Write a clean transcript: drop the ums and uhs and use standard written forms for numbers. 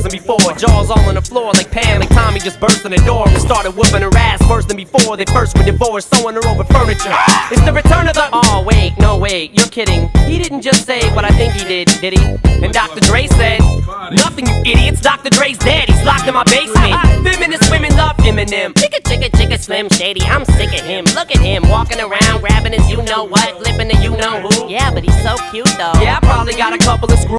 than before. Jaws all on the floor like Pam and Tommy just burst in the door and started whooping her ass worse than before. They first were divorced, sewing her over furniture. It's the return of the... Oh wait, no wait, you're kidding. He didn't just say what I think he did he? And Dr. Dre said, nothing, you idiots. Dr. Dre's dead, he's locked in my basement. Feminist women love Eminem. Chicka, chicka, chicka, Slim Shady, I'm sick of him. Look at him, walking around, grabbing his you-know-what, flipping the you-know-who. Yeah, but he's so cute though. Yeah, I probably got a couple of screws.